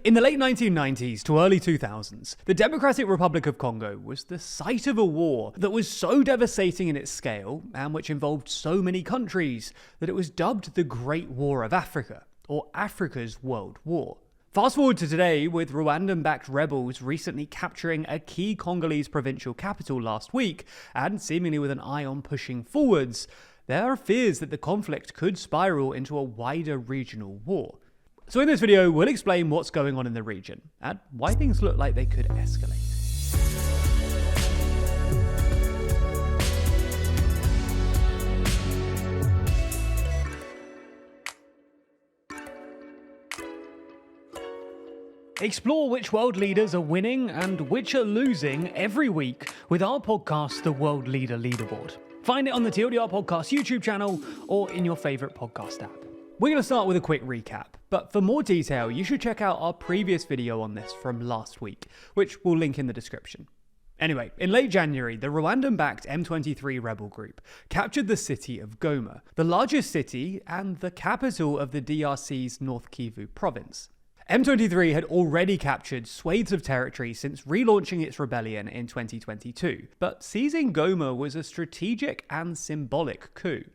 In the late 1990s to early 2000s, the Democratic Republic of Congo was the site of a war that was so devastating in its scale and which involved so many countries that it was dubbed the Great War of Africa, or Africa's World War. Fast forward to today, with Rwandan-backed rebels recently capturing a key Congolese provincial capital last week, and seemingly with an eye on pushing forwards, there are fears that the conflict could spiral into a wider regional war. So in this video, we'll explain what's going on in the region, and why things look like they could escalate. Explore which world leaders are winning and which are losing every week with our podcast, The World Leader Leaderboard. Find it on the TLDR Podcast YouTube channel or in your favourite podcast app. We're going to start with a quick recap, but for more detail, you should check out our previous video on this from last week, which we'll link in the description. Anyway, in late January, the Rwandan-backed M23 rebel group captured the city of Goma, the largest city and the capital of the DRC's North Kivu province. M23 had already captured swathes of territory since relaunching its rebellion in 2022, but seizing Goma was a strategic and symbolic coup.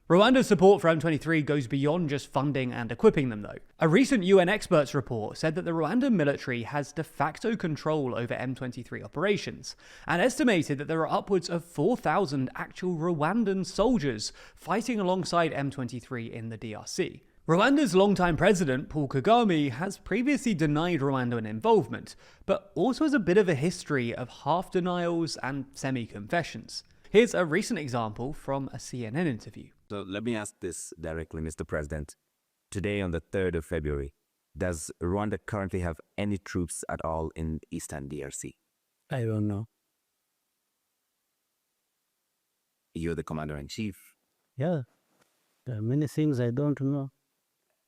Rwanda's support for M23 goes beyond just funding and equipping them, though. A recent UN experts report said that the Rwandan military has de facto control over M23 operations, and estimated that there are upwards of 4,000 actual Rwandan soldiers fighting alongside M23 in the DRC. Rwanda's longtime president, Paul Kagame, has previously denied Rwandan involvement, but also has a bit of a history of half-denials and semi-confessions. Here's a recent example from a CNN interview. So let me ask this directly, Mr. President. Today, on the 3rd of February, does Rwanda currently have any troops at all in Eastern DRC? I don't know. You're the commander-in-chief. Yeah, there are many things I don't know.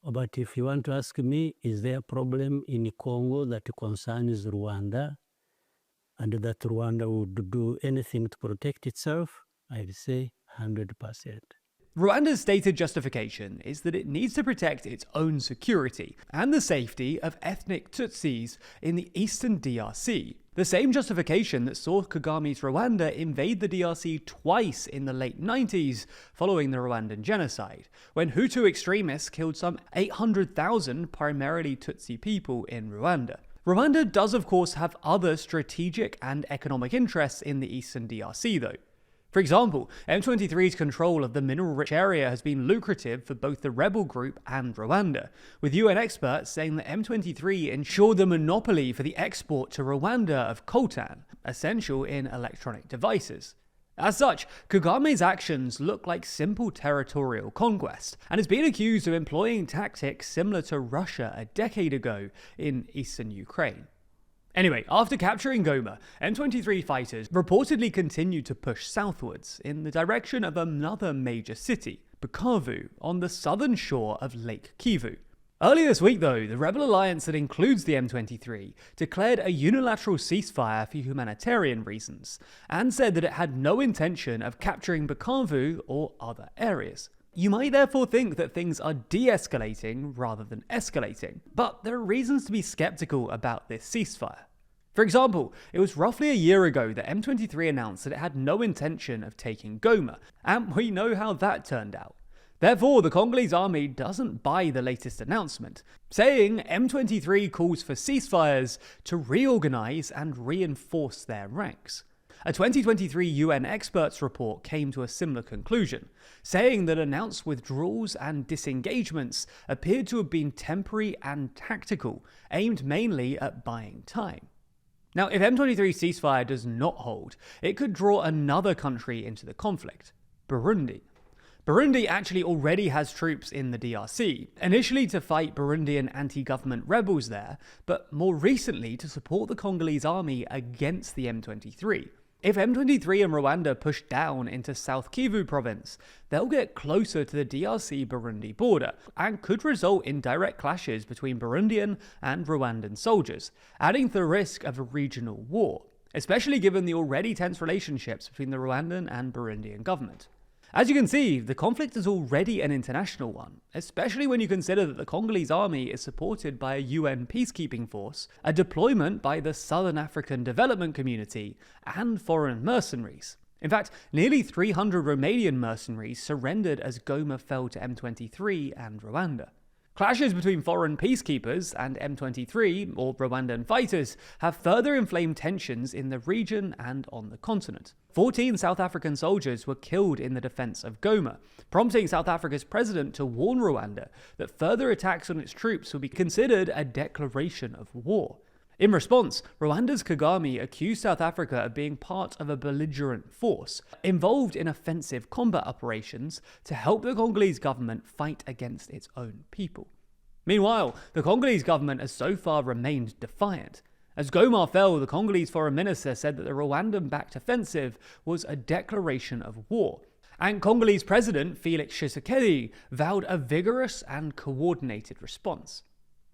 But if you want to ask me, is there a problem in Congo that concerns Rwanda, and that Rwanda would do anything to protect itself? I'd say 100%. Rwanda's stated justification is that it needs to protect its own security and the safety of ethnic Tutsis in the eastern DRC. The same justification that saw Kagame's Rwanda invade the DRC twice in the late 90s following the Rwandan genocide, when Hutu extremists killed some 800,000 primarily Tutsi people in Rwanda. Rwanda does of course have other strategic and economic interests in the eastern DRC though. For example, M23's control of the mineral-rich area has been lucrative for both the rebel group and Rwanda, with UN experts saying that M23 ensured the monopoly for the export to Rwanda of coltan, essential in electronic devices. As such, Kagame's actions look like simple territorial conquest, and is being accused of employing tactics similar to Russia a decade ago in eastern Ukraine. Anyway, after capturing Goma, M23 fighters reportedly continued to push southwards in the direction of another major city, Bukavu, on the southern shore of Lake Kivu. Early this week though, the rebel alliance that includes the M23 declared a unilateral ceasefire for humanitarian reasons, and said that it had no intention of capturing Bukavu or other areas. You might therefore think that things are de-escalating rather than escalating, but there are reasons to be skeptical about this ceasefire. For example, it was roughly a year ago that M23 announced that it had no intention of taking Goma, and we know how that turned out. Therefore, the Congolese army doesn't buy the latest announcement, saying M23 calls for ceasefires to reorganize and reinforce their ranks. A 2023 UN experts report came to a similar conclusion, saying that announced withdrawals and disengagements appeared to have been temporary and tactical, aimed mainly at buying time. Now, if M23 ceasefire does not hold, it could draw another country into the conflict, Burundi. Burundi actually already has troops in the DRC, initially to fight Burundian anti-government rebels there, but more recently to support the Congolese army against the M23. If M23 and Rwanda push down into South Kivu province, they'll get closer to the DRC-Burundi border and could result in direct clashes between Burundian and Rwandan soldiers, adding to the risk of a regional war, especially given the already tense relationships between the Rwandan and Burundian government. As you can see, the conflict is already an international one, especially when you consider that the Congolese army is supported by a UN peacekeeping force, a deployment by the Southern African Development Community, and foreign mercenaries. In fact, nearly 300 Romanian mercenaries surrendered as Goma fell to M23 and Rwanda. Clashes between foreign peacekeepers and M23, or Rwandan fighters, have further inflamed tensions in the region and on the continent. 14 South African soldiers were killed in the defense of Goma, prompting South Africa's president to warn Rwanda that further attacks on its troops would be considered a declaration of war. In response, Rwanda's Kagame accused South Africa of being part of a belligerent force involved in offensive combat operations to help the Congolese government fight against its own people. Meanwhile, the Congolese government has so far remained defiant. As Goma fell, the Congolese foreign minister said that the Rwandan-backed offensive was a declaration of war. And Congolese President Felix Tshisekedi vowed a vigorous and coordinated response.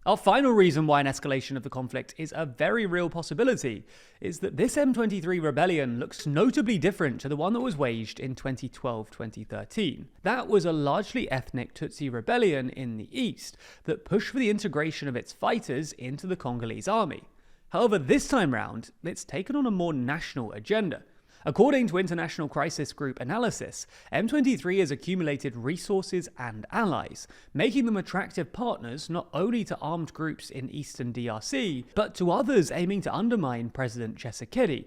Our final reason why an escalation of the conflict is a very real possibility is that this M23 rebellion looks notably different to the one that was waged in 2012-2013. That was a largely ethnic Tutsi rebellion in the east that pushed for the integration of its fighters into the Congolese army. However, this time round, it's taken on a more national agenda. According to international crisis group analysis, M23 has accumulated resources and allies, making them attractive partners not only to armed groups in eastern DRC, but to others aiming to undermine President Tshisekedi.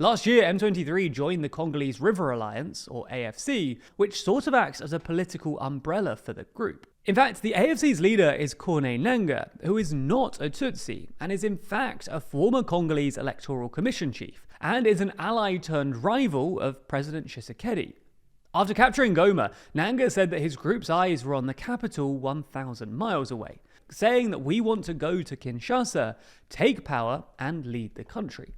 Last year, M23 joined the Congolese River Alliance, or AFC, which sort of acts as a political umbrella for the group. In fact, the AFC's leader is Nangaa, who is not a Tutsi, and is in fact a former Congolese Electoral Commission chief, and is an ally-turned-rival of President Tshisekedi. After capturing Goma, Nangaa said that his group's eyes were on the capital 1,000 miles away, saying that we want to go to Kinshasa, take power, and lead the country.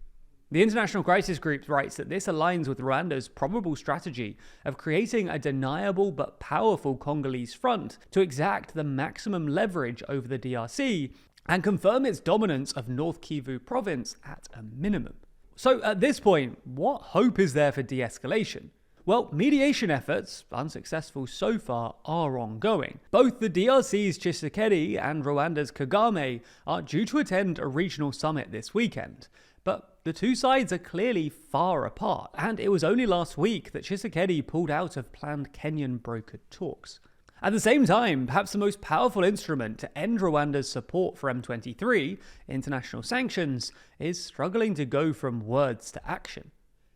The International Crisis Group writes that this aligns with Rwanda's probable strategy of creating a deniable but powerful Congolese front to exact the maximum leverage over the DRC and confirm its dominance of North Kivu province at a minimum. So at this point, what hope is there for de-escalation? Well, mediation efforts, unsuccessful so far, are ongoing. Both the DRC's Tshisekedi and Rwanda's Kagame are due to attend a regional summit this weekend. But the two sides are clearly far apart, and it was only last week that Tshisekedi pulled out of planned Kenyan brokered talks. At the same time, perhaps the most powerful instrument to end Rwanda's support for M23, international sanctions, is struggling to go from words to action.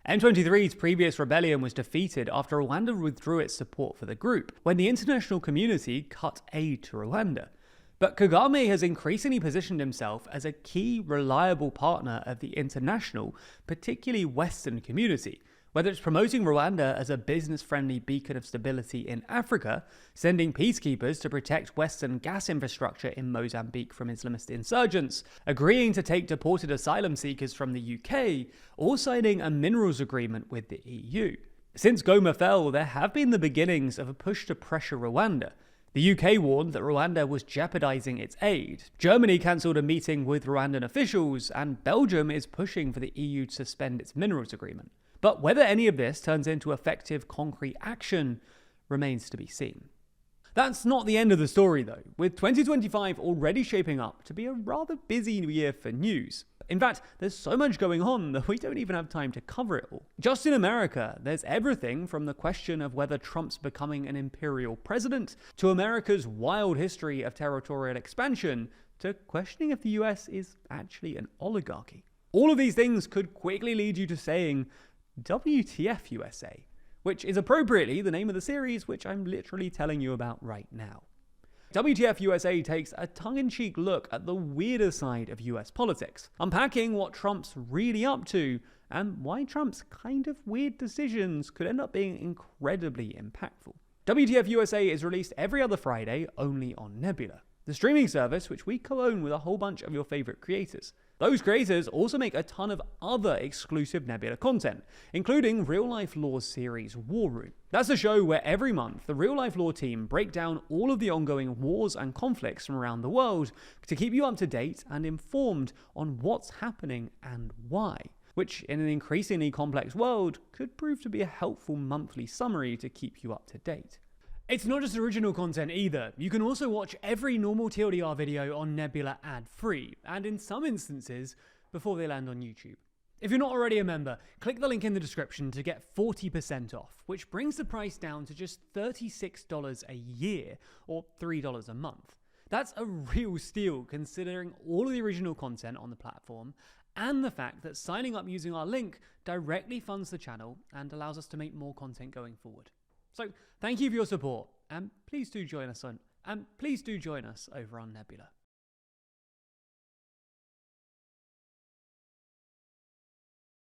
M23's previous rebellion was defeated after Rwanda withdrew its support for the group, when the international community cut aid to Rwanda. But Kagame has increasingly positioned himself as a key, reliable partner of the international, particularly Western community, whether it's promoting Rwanda as a business-friendly beacon of stability in Africa, sending peacekeepers to protect Western gas infrastructure in Mozambique from Islamist insurgents, agreeing to take deported asylum seekers from the UK, or signing a minerals agreement with the EU. Since Goma fell, there have been the beginnings of a push to pressure Rwanda. The UK warned that Rwanda was jeopardizing its aid. Germany cancelled a meeting with Rwandan officials, and Belgium is pushing for the EU to suspend its minerals agreement. But whether any of this turns into effective concrete action remains to be seen. That's not the end of the story though, with 2025 already shaping up to be a rather busy year for news. In fact, there's so much going on that we don't even have time to cover it all. Just in America, there's everything from the question of whether Trump's becoming an imperial president, to America's wild history of territorial expansion, to questioning if the US is actually an oligarchy. All of these things could quickly lead you to saying, WTF USA, which is appropriately the name of the series which I'm literally telling you about right now. WTF USA takes a tongue-in-cheek look at the weirder side of US politics, unpacking what Trump's really up to and why Trump's kind of weird decisions could end up being incredibly impactful. WTF USA is released every other Friday only on Nebula, the streaming service which we co-own with a whole bunch of your favorite creators. Those creators also make a ton of other exclusive Nebula content, including Real Life Law's series War Room. That's a show where every month the Real Life Law team break down all of the ongoing wars and conflicts from around the world to keep you up to date and informed on what's happening and why. which in an increasingly complex world could prove to be a helpful monthly summary to keep you up to date. It's not just original content either. You can also watch every normal TLDR video on Nebula ad-free, and in some instances, before they land on YouTube. If you're not already a member, click the link in the description to get 40% off, which brings the price down to just $36 a year, or $3 a month. That's a real steal considering all of the original content on the platform, and the fact that signing up using our link directly funds the channel and allows us to make more content going forward. So thank you for your support, and please do join us over on Nebula.